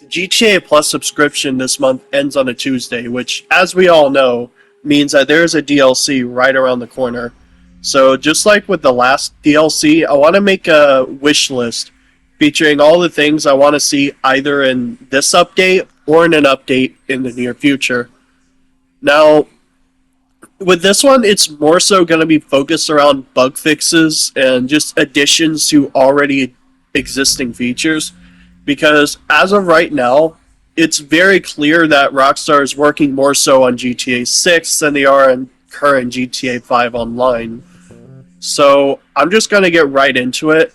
The GTA Plus subscription this month ends on a Tuesday, which, as we all know, means that there's a DLC right around the corner. So just like with the last DLC, I want to make a wish list featuring all the things I want to see either in this update or in an update in the near future. Now, with this one, it's more so going to be focused around bug fixes and just additions to already existing features. Because as of right now, it's very clear that Rockstar is working more so on GTA 6 than they are on current GTA 5 Online. So I'm just going to get right into it.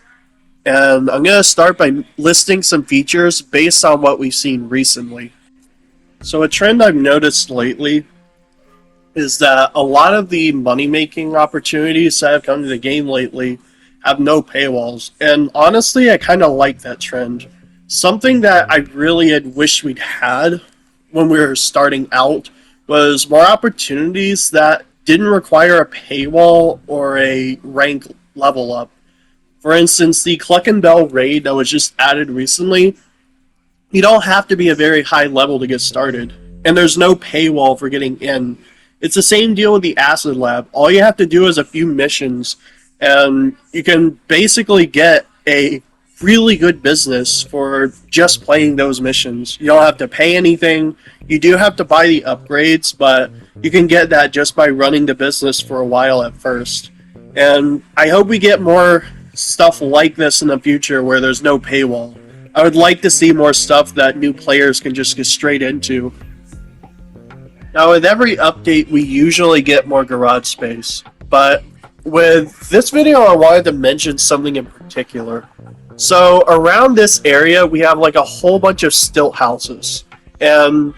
And I'm going to start by listing some features based on what we've seen recently. So a trend I've noticed lately is that a lot of the money-making opportunities that have come to the game lately have no paywalls. And honestly, I kind of like that trend. Something that I really had wished we'd had when we were starting out was more opportunities that didn't require a paywall or a rank level up. For instance, the Cluck and Bell raid that was just added recently, you don't have to be a very high level to get started. And there's no paywall for getting in. It's the same deal with the Acid Lab. All you have to do is a few missions, and you can basically get a really good business for just playing those missions. You don't have to pay anything. You do have to buy the upgrades, but you can get that just by running the business for a while at first. And I hope we get more stuff like this in the future where there's no paywall. I would like to see more stuff that new players can just get straight into. Now, with every update, we usually get more garage space, but with this video, I wanted to mention something in particular. So, around this area, we have like a whole bunch of stilt houses, and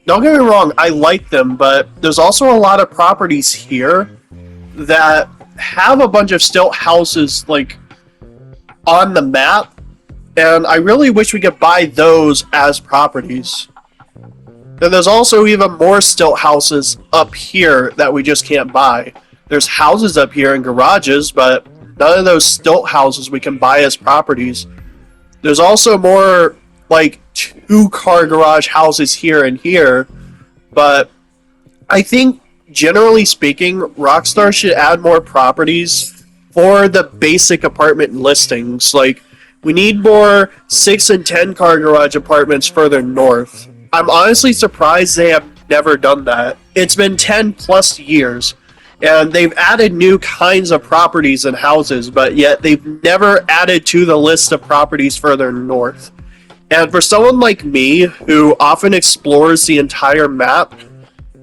don't get me wrong, I like them, but there's also a lot of properties here that have a bunch of stilt houses like on the map, and I really wish we could buy those as properties. And there's also even more stilt houses up here that we just can't buy. There's houses up here and garages, but none of those stilt houses we can buy as properties. There's also more like 2-car garage houses here and here, but I think generally speaking, Rockstar should add more properties for the basic apartment listings. Like, we need more 6 and 10-car garage apartments further north. I'm honestly surprised they have never done that. It's been 10 plus years, and they've added new kinds of properties and houses, but yet they've never added to the list of properties further north. And for someone like me, who often explores the entire map,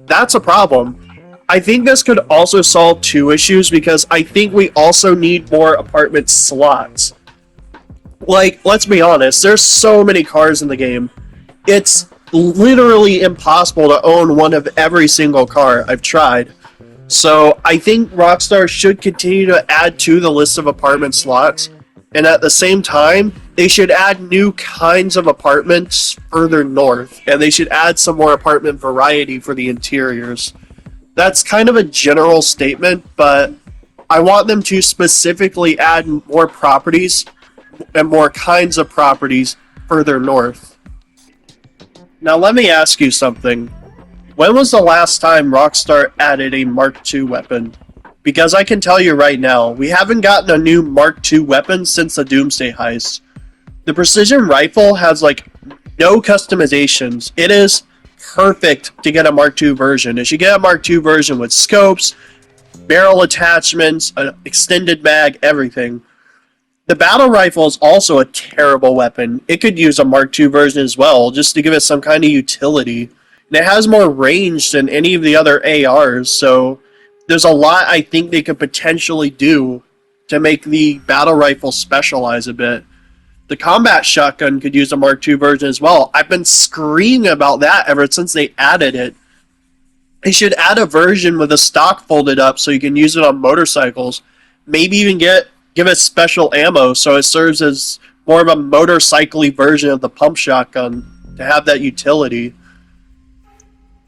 that's a problem. I think this could also solve 2 issues, because I think we also need more apartment slots. Like, let's be honest, there's so many cars in the game. It's literally impossible to own one of every single car. I've tried. So I think Rockstar should continue to add to the list of apartment slots, and at the same time, they should add new kinds of apartments further north, and they should add some more apartment variety for the interiors. That's kind of a general statement, but I want them to specifically add more properties and more kinds of properties further north. Now let me ask you something. When was the last time Rockstar added a Mark II weapon? Because I can tell you right now, we haven't gotten a new Mark II weapon since the Doomsday heist. The precision rifle has like no customizations. It is perfect to get a Mark II version. It should get a Mark II version with scopes, barrel attachments, an extended mag, everything. The battle rifle is also a terrible weapon. It could use a Mark II version as well, just to give it some kind of utility. And it has more range than any of the other ARs, so there's a lot I think they could potentially do to make the battle rifle specialize a bit. The combat shotgun could use a Mark II version as well. I've been screaming about that ever since they added it. They should add a version with the stock folded up so you can use it on motorcycles. Maybe even give it special ammo so it serves as more of a motorcycle-y version of the pump shotgun to have that utility.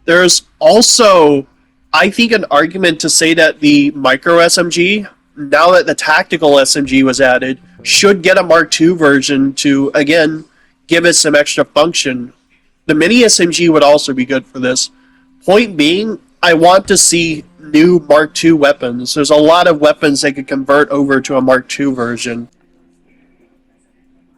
There's also, I think, an argument to say that the micro SMG, now that the tactical SMG was added, should get a Mark II version to, again, give it some extra function. The mini SMG would also be good for this. Point being, I want to see new Mark II weapons. There's a lot of weapons they could convert over to a Mark II version.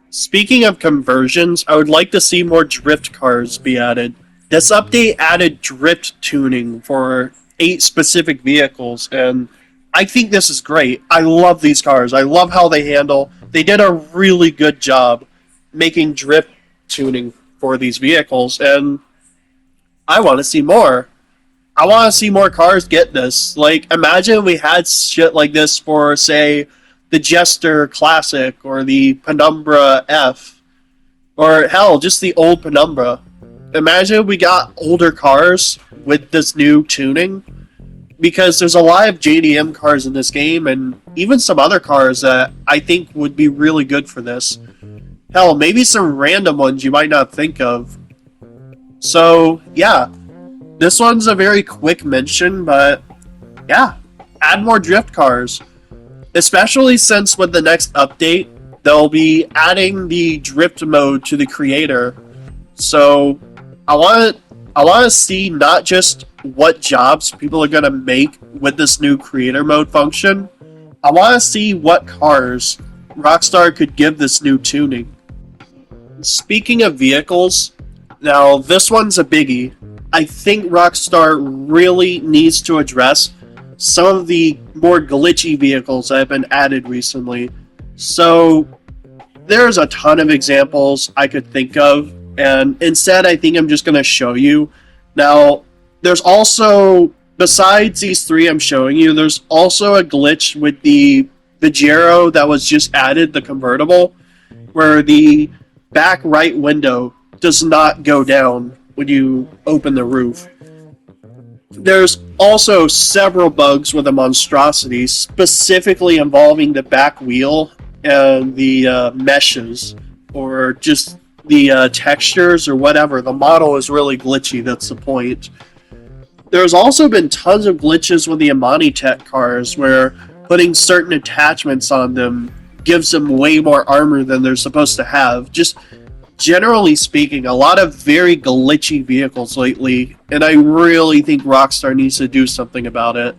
Speaking of conversions, I would like to see more drift cars be added. This update added drift tuning for 8 specific vehicles, and I think this is great. I love these cars. I love how they handle. They did a really good job making drift tuning for these vehicles, and I want to see more. I want to see more cars get this. Like, imagine we had shit like this for, say, the Jester Classic or the Penumbra F, or hell, just the old Penumbra. Imagine we got older cars with this new tuning, because there's a lot of JDM cars in this game, and even some other cars that I think would be really good for this. Hell, maybe some random ones you might not think of. So, yeah. This one's a very quick mention, but yeah, add more drift cars. Especially since with the next update, they'll be adding the drift mode to the creator. So I want to see not just what jobs people are going to make with this new creator mode function. I want to see what cars Rockstar could give this new tuning. Speaking of vehicles, now this one's a biggie. I think Rockstar really needs to address some of the more glitchy vehicles that have been added recently. So there's a ton of examples I could think of, and instead I think I'm just going to show you. Now, there's also, besides these 3 I'm showing you, there's also a glitch with the Pajero that was just added, the convertible, where the back right window does not go down when you open the roof. There's also several bugs with the monstrosity, specifically involving the back wheel and the meshes, or just the textures or whatever. The model is really glitchy, that's the point. There's also been tons of glitches with the Amani Tech cars, where putting certain attachments on them gives them way more armor than they're supposed to have. Just generally speaking, a lot of very glitchy vehicles lately, and I really think Rockstar needs to do something about it.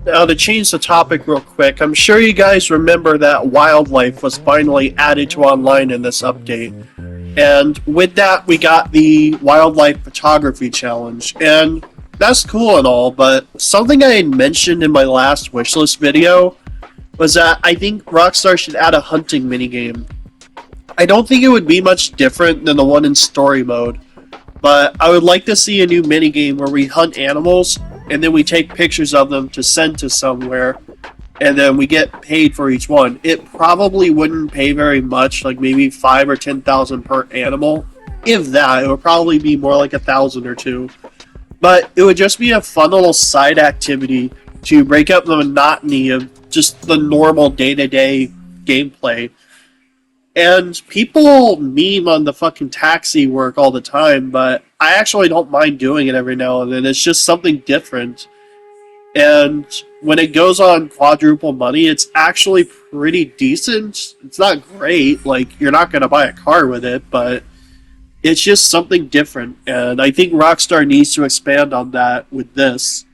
Now, to change the topic real quick, I'm sure you guys remember that wildlife was finally added to online in this update. And with that, we got the wildlife photography challenge. And that's cool and all, but something I had mentioned in my last wishlist video was that I think Rockstar should add a hunting minigame. I don't think it would be much different than the one in story mode, but I would like to see a new minigame where we hunt animals, and then we take pictures of them to send to somewhere, and then we get paid for each one. It probably wouldn't pay very much, like maybe 5,000 or 10,000 per animal. If that, it would probably be more like 1,000 or 2. But it would just be a fun little side activity to break up the monotony of just the normal day-to-day gameplay. And people meme on the fucking taxi work all the time, but I actually don't mind doing it every now and then. It's just something different. And when it goes on quadruple money, it's actually pretty decent. It's not great, like, you're not going to buy a car with it, but it's just something different. And I think Rockstar needs to expand on that with this.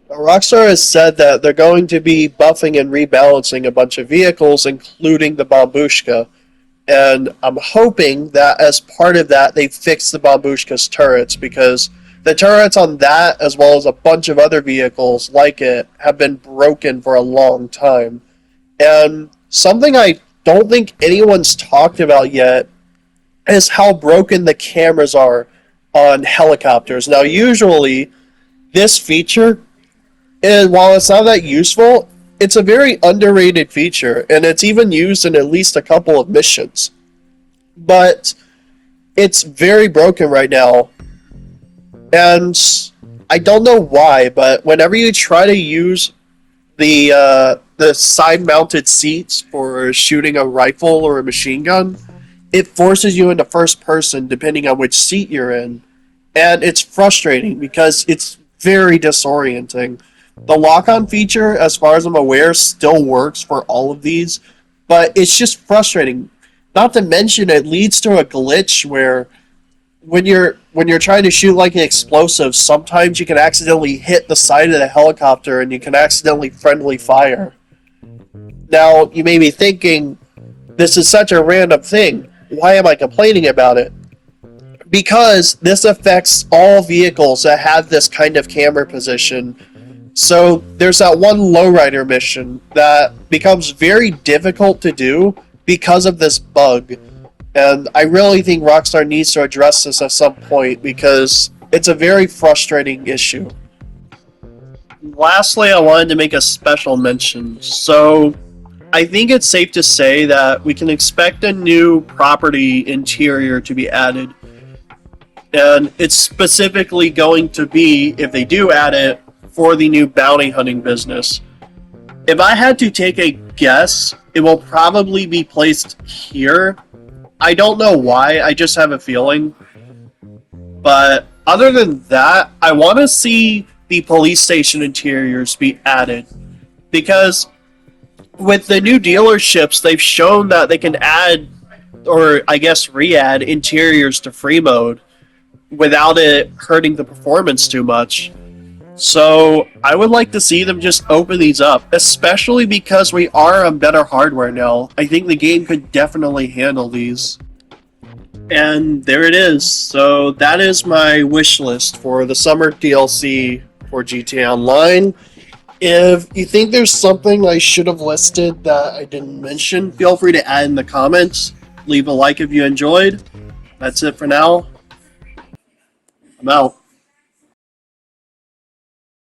Rockstar has said that they're going to be buffing and rebalancing a bunch of vehicles, including the Bombushka. And I'm hoping that as part of that, they fix the Bombushka's turrets, because the turrets on that, as well as a bunch of other vehicles like it, have been broken for a long time. And something I don't think anyone's talked about yet is how broken the cameras are on helicopters. Now, usually, this feature, and while it's not that useful, it's a very underrated feature, and it's even used in at least a couple of missions. But it's very broken right now, and I don't know why, but whenever you try to use the side-mounted seats for shooting a rifle or a machine gun, it forces you into first person depending on which seat you're in, and it's frustrating because it's very disorienting. The lock-on feature, as far as I'm aware, still works for all of these, but it's just frustrating. Not to mention, it leads to a glitch where when you're trying to shoot like an explosive, sometimes you can accidentally hit the side of the helicopter and you can accidentally friendly fire. Now, you may be thinking, this is such a random thing. Why am I complaining about it? Because this affects all vehicles that have this kind of camera position. So there's that one lowrider mission that becomes very difficult to do because of this bug. And I really think Rockstar needs to address this at some point because it's a very frustrating issue. Lastly, I wanted to make a special mention. So, I think it's safe to say that we can expect a new property interior to be added. And it's specifically going to be, if they do add it, for the new bounty hunting business. If I had to take a guess, it will probably be placed here. I don't know why, I just have a feeling. But other than that, I want to see the police station interiors be added. Because with the new dealerships, they've shown that they can add, or I guess re-add, interiors to free mode without it hurting the performance too much. So I would like to see them just open these up, especially because we are on better hardware now. I think the game could definitely handle these. And there it is. So that is my wish list for the summer DLC for GTA Online. If you think there's something I should have listed that I didn't mention, feel free to add in the comments. Leave a like if you enjoyed. That's it for now. I'm out.